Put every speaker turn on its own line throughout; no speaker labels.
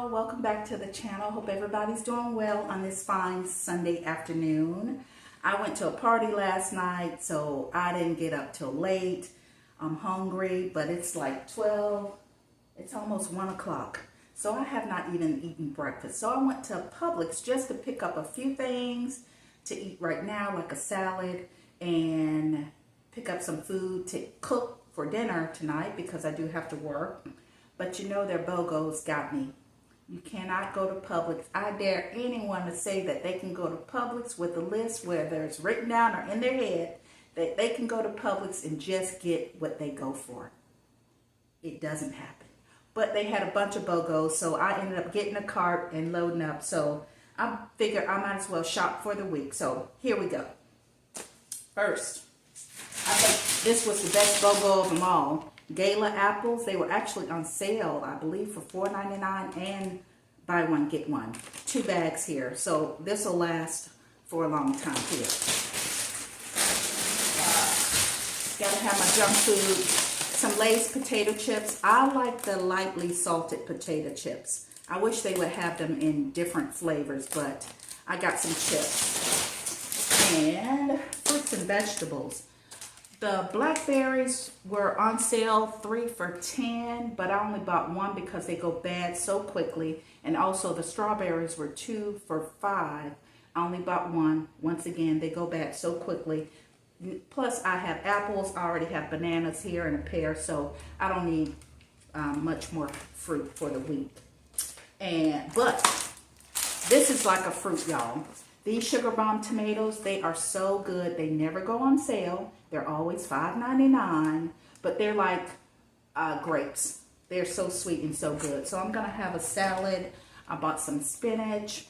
Welcome back to the channel. Hope everybody's doing well on this fine Sunday afternoon. I went to a party last night, so I didn't get up till late. I'm hungry, but it's like 12. It's almost 1 o'clock. So I have not even eaten breakfast. So I went to Publix just to pick up a few things to eat right now, like a salad, and pick up some food to cook for dinner tonight because I do have to work. But you know their BOGOs got me. You cannot go to Publix. I dare anyone to say that they can go to Publix with a list where there's written down or in their head that they can go to Publix and just get what they go for. It doesn't happen. But they had a bunch of BOGOs, so I ended up getting a cart and loading up. So I figured I might as well shop for the week. So here we go. First, I think this was the best BOGO of them all. Gala apples, they were actually on sale, I believe, for $4.99 and buy one, get one. 2 bags here. So this will last for a long time here. Gotta have my junk food. Some Lay's potato chips. I like the lightly salted potato chips. I wish they would have them in different flavors, but I got some chips. And fruits and vegetables. The blackberries were on sale 3 for $10, but I only bought 1 because they go bad so quickly. And also the strawberries were 2 for $5. I only bought 1. Once again, they go bad so quickly. Plus, I have apples. I already have bananas here and a pear, so I don't need much more fruit for the week. But this is like a fruit, y'all. These Sugar Bomb tomatoes, they are so good. They never go on sale. They're always $5.99, but they're like grapes. They're so sweet and so good. So I'm gonna have a salad. I bought some spinach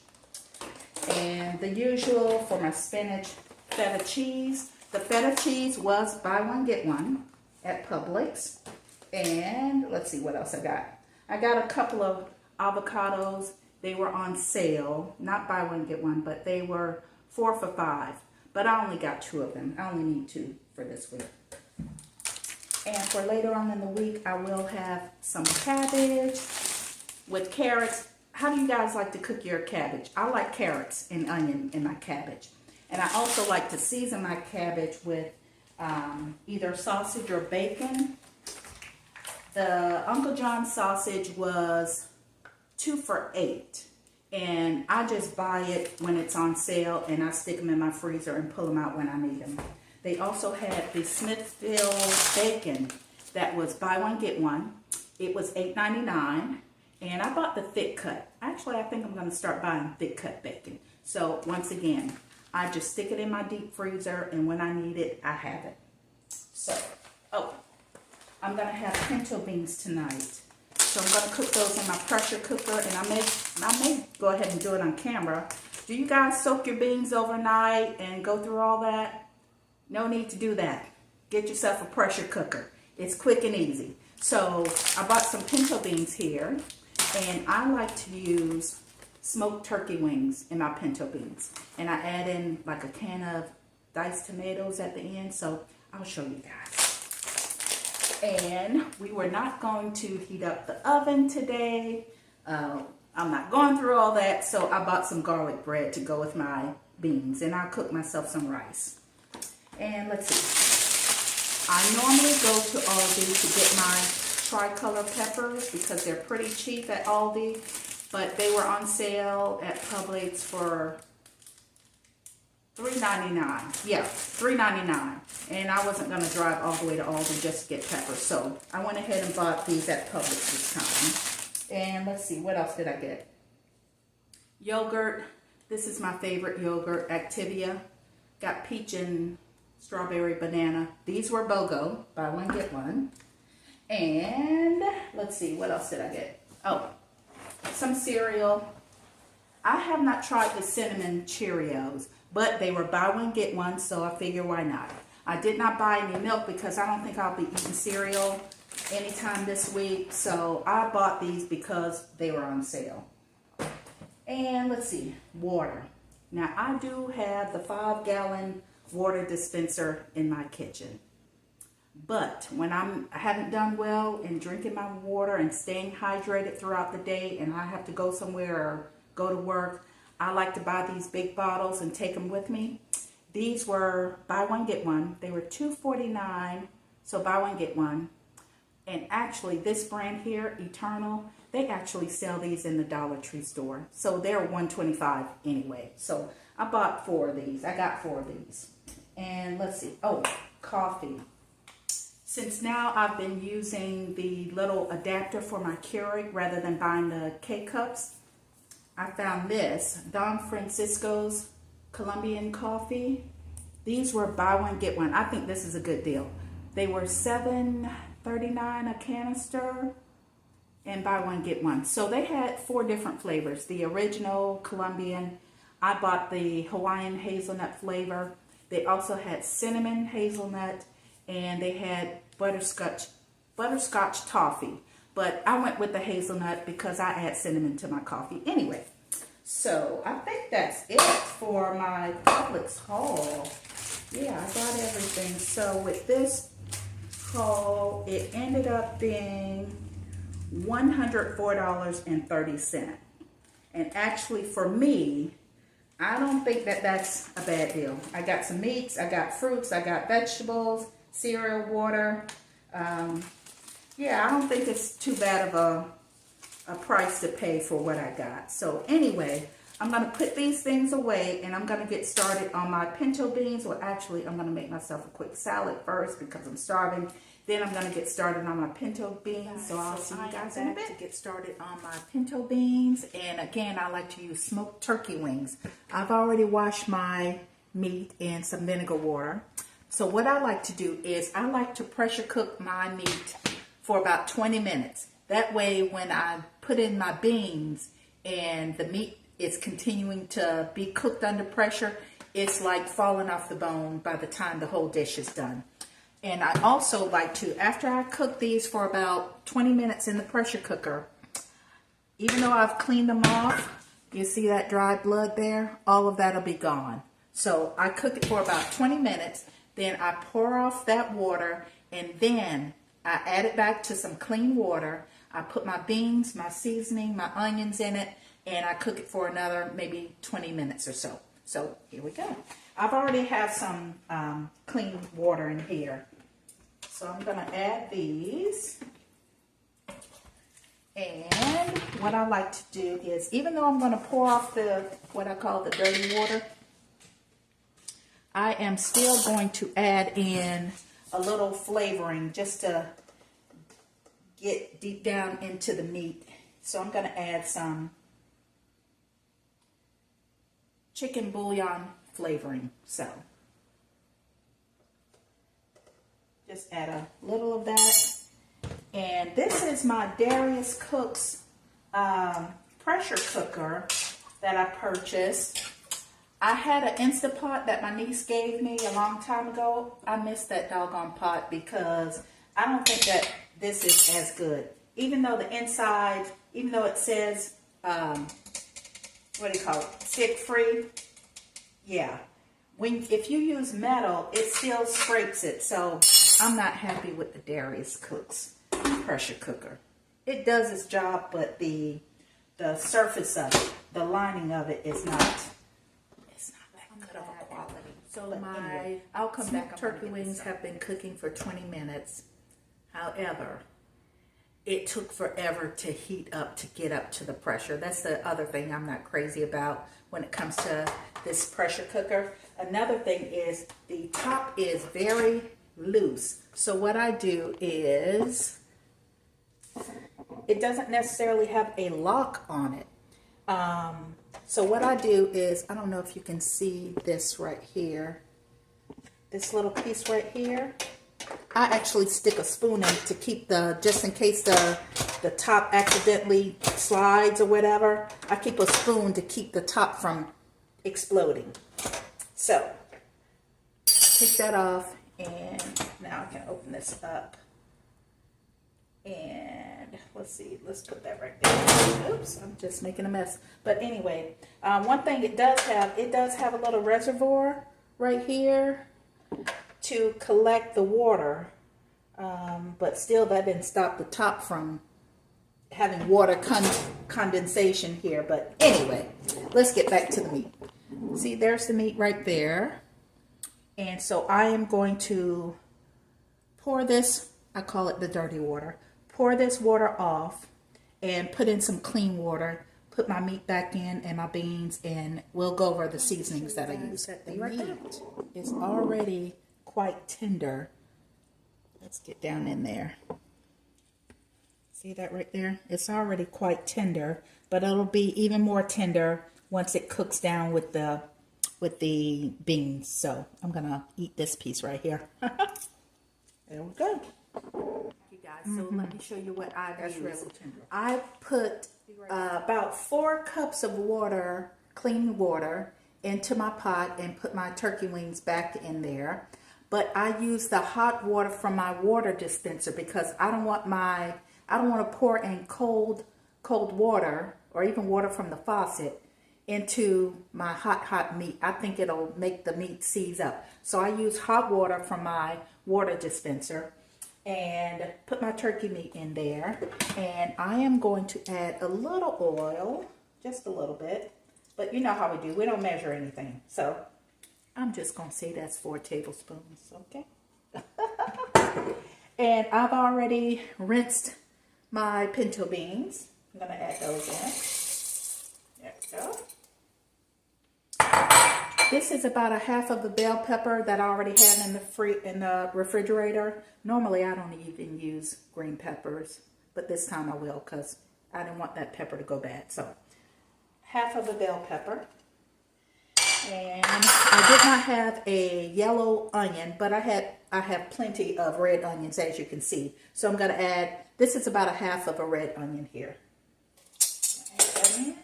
and the usual for my spinach, feta cheese. The feta cheese was buy one, get one at Publix. And let's see what else I got. I got a couple of avocados. They were on sale, not buy one, get one, but they were 4 for $5. But I only got 2 of them. I only need 2 for this week. And for later on in the week, I will have some cabbage with carrots. How do you guys like to cook your cabbage? I like carrots and onion in my cabbage. And I also like to season my cabbage with either sausage or bacon. The Uncle John's sausage was 2 for $8. And I just buy it when it's on sale and I stick them in my freezer and pull them out when I need them. They also had the Smithfield bacon that was buy one, get one. It was $8.99 and I bought the thick cut. Actually, I think I'm going to start buying thick cut bacon. So once again, I just stick it in my deep freezer and when I need it, I have it. So, I'm going to have pinto beans tonight. So I'm going to cook those in my pressure cooker, and I may go ahead and do it on camera. Do you guys soak your beans overnight and go through all that? No need to do that. Get yourself a pressure cooker. It's quick and easy. So I bought some pinto beans here, and I like to use smoked turkey wings in my pinto beans. And I add in like a can of diced tomatoes at the end, so I'll show you guys. And we were not going to heat up the oven today. I'm not going through all that, so I bought some garlic bread to go with my beans, and I'll cook myself some rice. And let's see. I normally go to Aldi to get my tricolor peppers because they're pretty cheap at Aldi, but they were on sale at Publix for $3.99. Yeah, $3.99. And I wasn't going to drive all the way to Aldi just to get peppers. So I went ahead and bought these at Publix this time. And let's see, what else did I get? Yogurt. This is my favorite yogurt, Activia. Got peach and strawberry banana. These were BOGO, buy one, get one. And let's see, what else did I get? Oh, some cereal. I have not tried the cinnamon Cheerios, but they were buy one, get one, so I figure why not. I did not buy any milk because I don't think I'll be eating cereal anytime this week, so I bought these because they were on sale. And let's see, water. Now, I do have the 5-gallon water dispenser in my kitchen. But when I haven't done well in drinking my water and staying hydrated throughout the day and I have to go somewhere or go to work, I like to buy these big bottles and take them with me. These were buy one, get one. They were $2.49, so buy one, get one. And actually, this brand here, Eternal, they actually sell these in the Dollar Tree store. So they're $1.25 anyway. So I bought 4 of these. I got 4 of these. And let's see. Oh, coffee. Since now I've been using the little adapter for my Keurig rather than buying the K-Cups, I found this, Don Francisco's Colombian coffee. These were buy one, get one. I think this is a good deal. They were $7.39 a canister and buy one, get one. So they had 4 different flavors. The original Colombian, I bought the Hawaiian hazelnut flavor. They also had cinnamon hazelnut, and they had butterscotch toffee. But I went with the hazelnut because I add cinnamon to my coffee anyway. So I think that's it for my Publix haul. Yeah, I got everything. So with this haul, it ended up being $104.30. And actually for me, I don't think that that's a bad deal. I got some meats, I got fruits, I got vegetables, cereal, water. Yeah, I don't think it's too bad of a price to pay for what I got. So anyway, I'm going to put these things away and I'm going to get started on my pinto beans. Well, actually, I'm going to make myself a quick salad first because I'm starving. Then I'm going to get started on my pinto beans. So I'll see you guys in a bit. To get started on my pinto beans. And again, I like to use smoked turkey wings. I've already washed my meat in some vinegar water. So what I like to do is I like to pressure cook my meat for about 20 minutes. That way when I put in my beans and the meat is continuing to be cooked under pressure, it's like falling off the bone by the time the whole dish is done. And I also like to, after I cook these for about 20 minutes in the pressure cooker, even though I've cleaned them off, you see that dry blood there? All of that will be gone. So I cook it for about 20 minutes. Then I pour off that water and then I add it back to some clean water. I put my beans, my seasoning, my onions in it, and I cook it for another maybe 20 minutes or so. So here we go. I've already have some clean water in here. So I'm going to add these. And what I like to do is, even though I'm going to pour off the, what I call the dirty water, I am still going to add in a little flavoring just to get deep down into the meat. So I'm going to add some chicken bouillon flavoring. So just add a little of that. And this is my Darius Cook's pressure cooker that I purchased. I had an Instapot that my niece gave me a long time ago. I missed that doggone pot because I don't think that this is as good. Even though the inside, even though it says, what do you call it, stick free, yeah. If you use metal, it still scrapes it. So I'm not happy with the Darius Cook's pressure cooker. It does its job, but the surface of it, the lining of it is not. So anyway, I'll come back. Turkey wings have been cooking for 20 minutes. However, it took forever to heat up to get up to the pressure. That's the other thing I'm not crazy about when it comes to this pressure cooker. Another thing is the top is very loose. So what I do is, it doesn't necessarily have a lock on it. So what I do is, I don't know if you can see this right here, this little piece right here. I actually stick a spoon in it to keep just in case the top accidentally slides or whatever. I keep a spoon to keep the top from exploding. So, take that off, and now I can open this up. And let's see, let's put that right there. Oops, I'm just making a mess. But anyway, one thing it does have a little reservoir right here to collect the water. But still, that didn't stop the top from having water condensation here. But anyway, let's get back to the meat. See, there's the meat right there. And so I am going to pour this, I call it the dirty water. Pour this water off and put in some clean water. Put my meat back in and my beans, and we'll go over the seasonings that I use. The meat is already quite tender. Let's get down in there. See that right there? It's already quite tender, but it'll be even more tender once it cooks down with the beans. So I'm gonna eat this piece right here. There we go. You guys, so let me show you what I use. I put about 4 cups of water, clean water, into my pot and put my turkey wings back in there. But I use the hot water from my water dispenser because I don't want to pour in cold water or even water from the faucet into my hot meat. I think it'll make the meat seize up. So I use hot water from my water dispenser and put my turkey meat in there. And I am going to add a little oil, just a little bit. But you know how we do. We don't measure anything. So I'm just going to say that's 4 tablespoons, okay? And I've already rinsed my pinto beans. I'm going to add those in. There we go. This is about a half of the bell pepper that I already had in the refrigerator. Normally, I don't even use green peppers, but this time I will because I didn't want that pepper to go bad. So, half of a bell pepper. And I did not have a yellow onion, but I have plenty of red onions, as you can see. So I'm going to add, this is about a half of a red onion here. Add that in.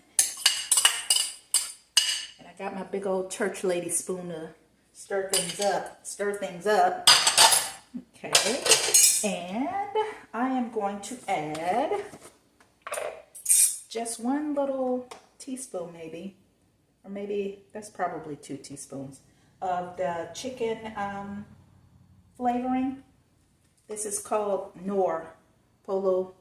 And I got my big old church lady spoon to stir things up. Okay. And I am going to add just 1 little teaspoon maybe. Or maybe that's probably 2 teaspoons of the chicken flavoring. This is called Nor Polo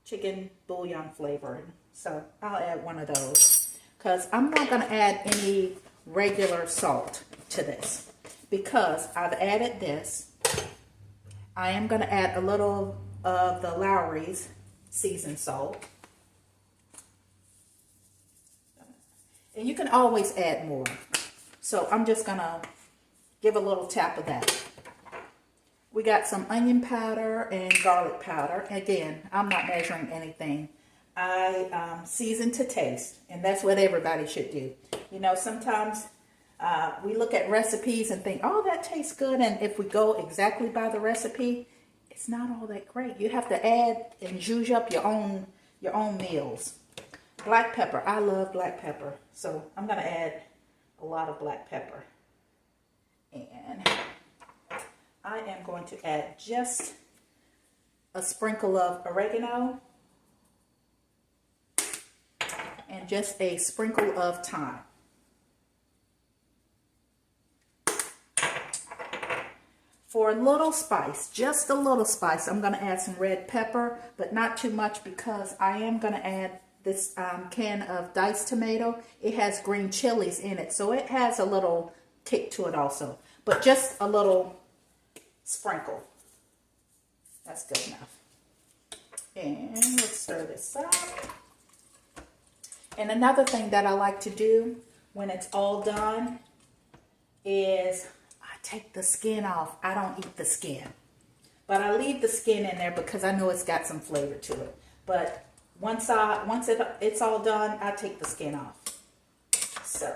chicken bouillon flavoring. So I'll add 1 of those because I'm not going to add any regular salt to this because I've added this. I am going to add a little of the Lowry's seasoned salt. And you can always add more. So I'm just going to give a little tap of that. We got some onion powder and garlic powder. Again, I'm not measuring anything. I season to taste. And that's what everybody should do. You know, sometimes we look at recipes and think, oh, that tastes good. And if we go exactly by the recipe, it's not all that great. You have to add and zhuzh up your own meals. Black pepper. I love black pepper. So I'm going to add a lot of black pepper. And I am going to add just a sprinkle of oregano. And just a sprinkle of thyme. For a little spice, just a little spice, I'm going to add some red pepper, but not too much because I am going to add this can of diced tomato. It has green chilies in it, so it has a little kick to it also. But just a little sprinkle. That's good enough. And let's stir this up. And another thing that I like to do when it's all done is I take the skin off. I don't eat the skin. But I leave the skin in there because I know it's got some flavor to it. But once it's all done, I take the skin off. So,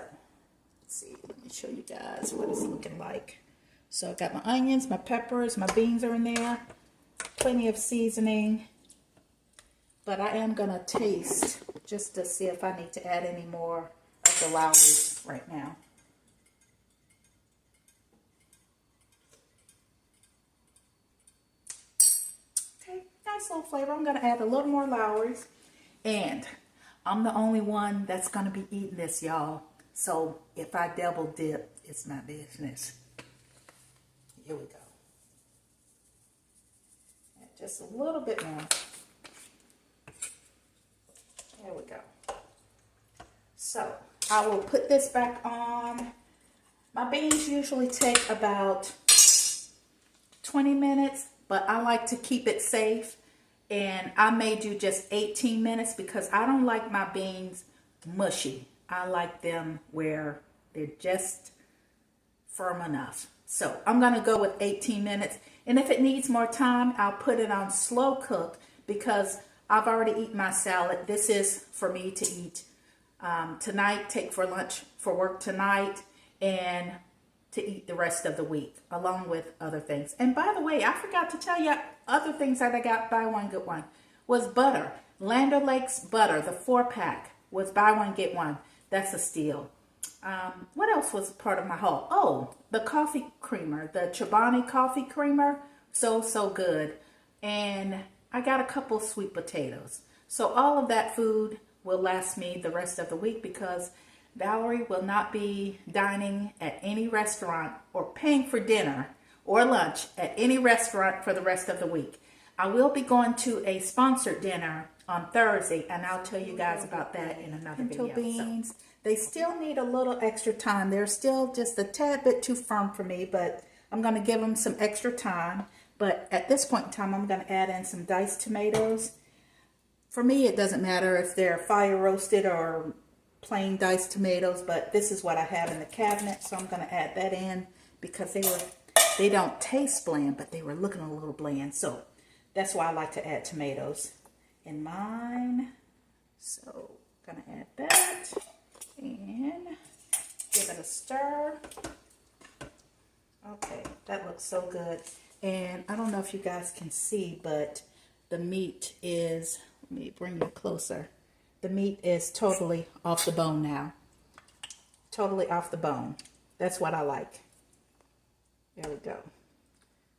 let's see. Let me show you guys what it's looking like. So, I got my onions, my peppers, my beans are in there. Plenty of seasoning. But I am going to taste just to see if I need to add any more of the Lowry's right now. Okay, nice little flavor. I'm gonna add a little more Lowry's, and I'm the only one that's gonna be eating this, y'all. So if I double dip, it's my business. Here we go. Add just a little bit more. There we go. So I will put this back on. My beans usually take about 20 minutes, but I like to keep it safe. And I may do just 18 minutes because I don't like my beans mushy. I like them where they're just firm enough. So I'm going to go with 18 minutes. And if it needs more time, I'll put it on slow cook because I've already eaten my salad. This is for me to eat tonight, take for lunch for work tonight, and to eat the rest of the week, along with other things. And by the way, I forgot to tell you, other things that I got buy one, get one, was butter. Land O'Lakes butter, the 4-pack, was buy one, get one. That's a steal. What else was part of my haul? Oh, the coffee creamer, the Chobani coffee creamer. So good. And I got a couple sweet potatoes. So all of that food will last me the rest of the week because Valerie will not be dining at any restaurant or paying for dinner or lunch at any restaurant for the rest of the week. I will be going to a sponsored dinner on Thursday, and I'll tell you guys about that in another video. Pinto beans, they still need a little extra time. They're still just a tad bit too firm for me, but I'm going to give them some extra time. But at this point in time, I'm going to add in some diced tomatoes. For me, it doesn't matter if they're fire roasted or plain diced tomatoes, but this is what I have in the cabinet, so I'm going to add that in because they don't taste bland, but they were looking a little bland. So that's why I like to add tomatoes in mine. So I'm going to add that and give it a stir. Okay, that looks so good. And I don't know if you guys can see, but the meat is, let me bring you closer. The meat is totally off the bone now. Totally off the bone. That's what I like. There we go.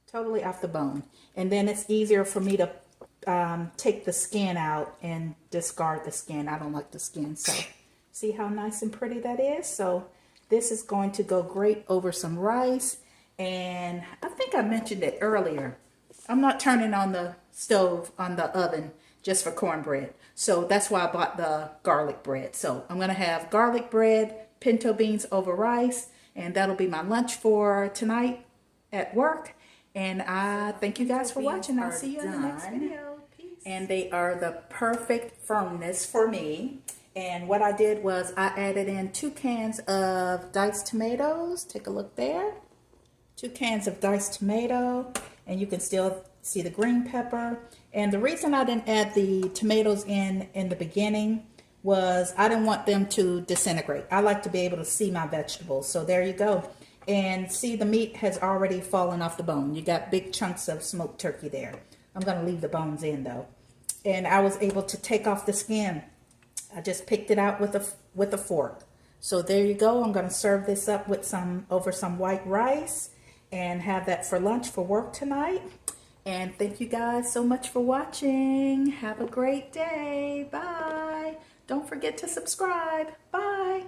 Totally off the bone. And then it's easier for me to take the skin out and discard the skin. I don't like the skin. So see how nice and pretty that is? So this is going to go great over some rice. And I think I mentioned it earlier. I'm not turning on the stove, on the oven, just for cornbread. So that's why I bought the garlic bread. So I'm going to have garlic bread, pinto beans over rice, and that'll be my lunch for tonight at work. And I thank you guys for watching. I'll see you in the next video. Peace. And they are the perfect firmness for me. And what I did was I added in 2 cans of diced tomatoes. Take a look there. 2 cans of diced tomato, and you can still see the green pepper. And the reason I didn't add the tomatoes in the beginning was I didn't want them to disintegrate. I like to be able to see my vegetables. So there you go. And see, the meat has already fallen off the bone. You got big chunks of smoked turkey there. I'm going to leave the bones in though. And I was able to take off the skin. I just picked it out with a fork. So there you go. I'm going to serve this up with over some white rice and have that for lunch for work tonight. And thank you guys so much for watching. Have a great day. Bye. Don't forget to subscribe. Bye.